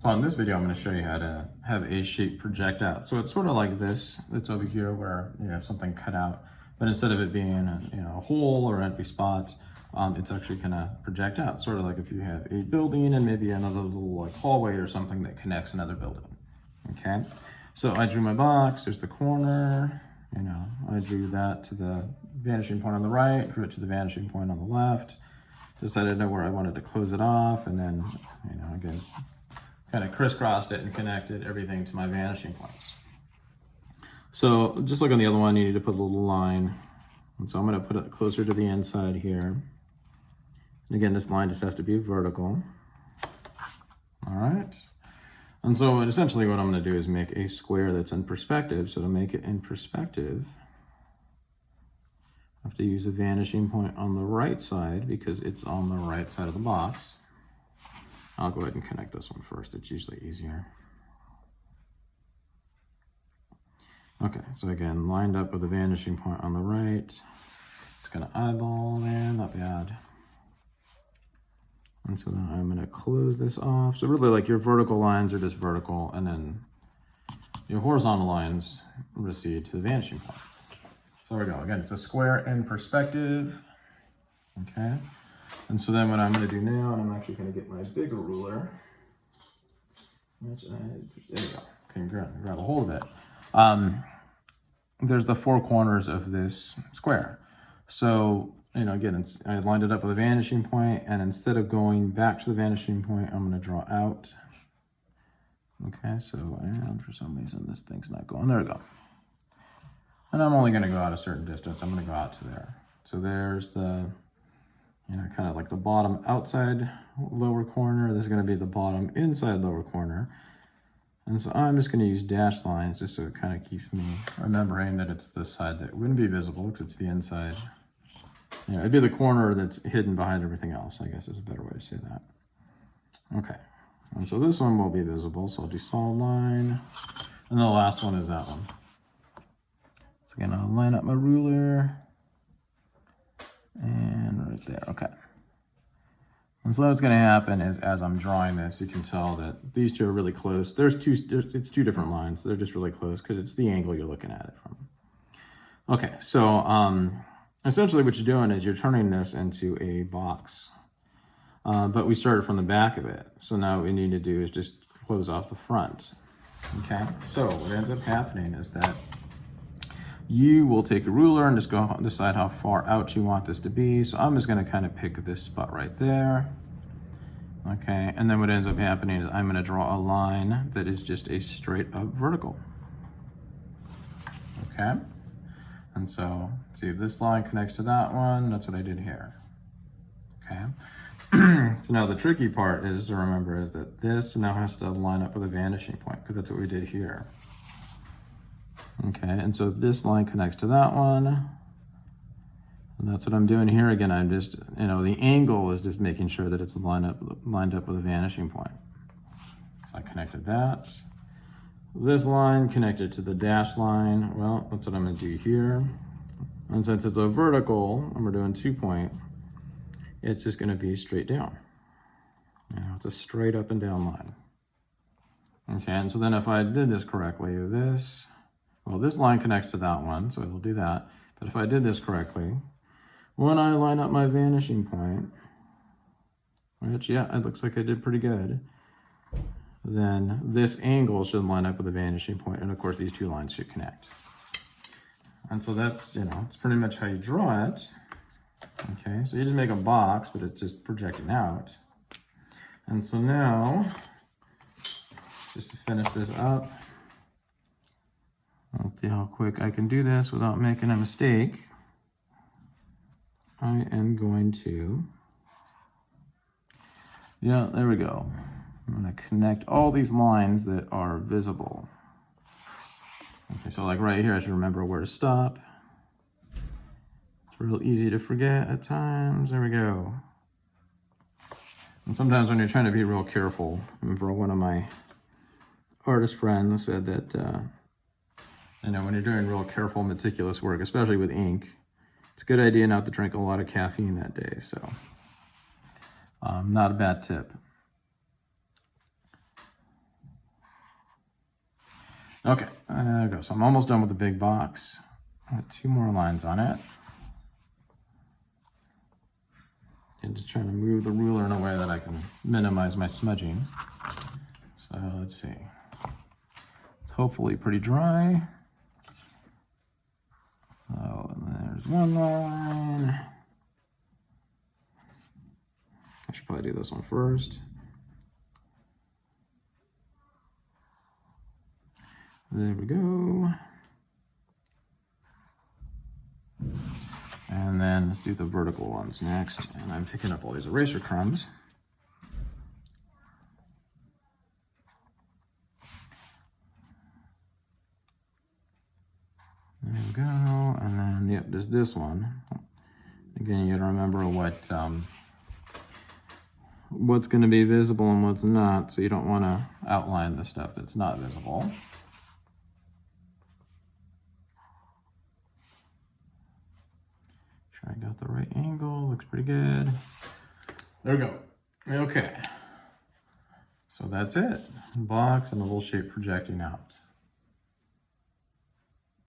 So in this video, I'm going to show you how to have a shape project out. So it's sort of like this. It's over here where you have something cut out, but instead of it being a hole or an empty spot, it's actually going to project out. Sort of like if you have a building and maybe another little like hallway or something that connects another building. Okay. So I drew my box. There's the corner. I drew that to the vanishing point on the right, drew it to the vanishing point on the left. Decided to know where I wanted to close it off, and then, again, kind of crisscrossed it and connected everything to my vanishing points. So just like on the other one, you need to put a little line. And so I'm going to put it closer to the inside here. And again, this line just has to be vertical. All right. And so essentially what I'm going to do is make a square that's in perspective. So to make it in perspective, I have to use a vanishing point on the right side because it's on the right side of the box. I'll go ahead and connect this one first. It's usually easier. Okay, so again, lined up with a vanishing point on the right. Just gonna eyeball there, not bad. And so then I'm gonna close this off. So really like your vertical lines are just vertical, and then your horizontal lines recede to the vanishing point. So there we go. Again, it's a square in perspective. Okay. And so then what I'm going to do now, and I'm actually going to get my bigger ruler, which there you go. Can grab a hold of it. There's the four corners of this square. So, again, I lined it up with a vanishing point, and instead of going back to the vanishing point, I'm going to draw out. Okay, so and for some reason this thing's not going. There we go. And I'm only going to go out a certain distance. I'm going to go out to there. So there's the, kind of like the bottom outside lower corner. This is going to be the bottom inside lower corner. And so I'm just going to use dashed lines just so it kind of keeps me remembering that it's this side that wouldn't be visible because it's the inside. It'd be the corner that's hidden behind everything else, I guess is a better way to say that. Okay. And so this one will be visible. So I'll do solid line. And the last one is that one. So again, I'll line up my ruler and right there, okay. And so what's gonna happen is as I'm drawing this, you can tell that these two are really close. It's two different lines. They're just really close because it's the angle you're looking at it from. Okay, so essentially what you're doing is you're turning this into a box, but we started from the back of it. So now what we need to do is just close off the front, okay? So what ends up happening is that you will take a ruler and just go decide how far out you want this to be. So I'm just going to kind of pick this spot right there. Okay, and then what ends up happening is I'm going to draw a line that is just a straight up vertical. Okay, and so see if this line connects to that one. That's what I did here. Okay, so now the tricky part is to remember is that this now has to line up with a vanishing point because that's what we did here. Okay, and so this line connects to that one. And that's what I'm doing here. Again, I'm just, the angle is just making sure that it's lined up with a vanishing point. So I connected that. This line connected to the dashed line. Well, that's what I'm going to do here. And since it's a vertical, and we're doing 2-point, it's just going to be straight down. It's a straight up and down line. Okay, and so then if I did this correctly, this line connects to that one, so it'll do that. But if I did this correctly, when I line up my vanishing point, which, yeah, it looks like I did pretty good, then this angle should line up with the vanishing point, and of course these two lines should connect. And so that's, it's pretty much how you draw it. Okay, so you just make a box, but it's just projecting out. And so now, just to finish this up, let's see how quick I can do this without making a mistake. I am going to, there we go. I'm going to connect all these lines that are visible. Okay, so like right here, I should remember where to stop. It's real easy to forget at times. There we go. And sometimes when you're trying to be real careful, I remember one of my artist friends said that, when you're doing real careful, meticulous work, especially with ink, it's a good idea not to drink a lot of caffeine that day. So not a bad tip. Okay, there we go. So I'm almost done with the big box. I got 2 more lines on it. And just trying to move the ruler in a way that I can minimize my smudging. So let's see. It's hopefully pretty dry. Oh, and there's one line. I should probably do this one first. There we go. And then let's do the vertical ones next. And I'm picking up all these eraser crumbs. There we go. And then, yep, there's this one. Again, you gotta remember what's going to be visible and what's not, so you don't want to outline the stuff that's not visible. Sure I got the right angle, looks pretty good. There we go. Okay. So that's it. Box and a little shape projecting out.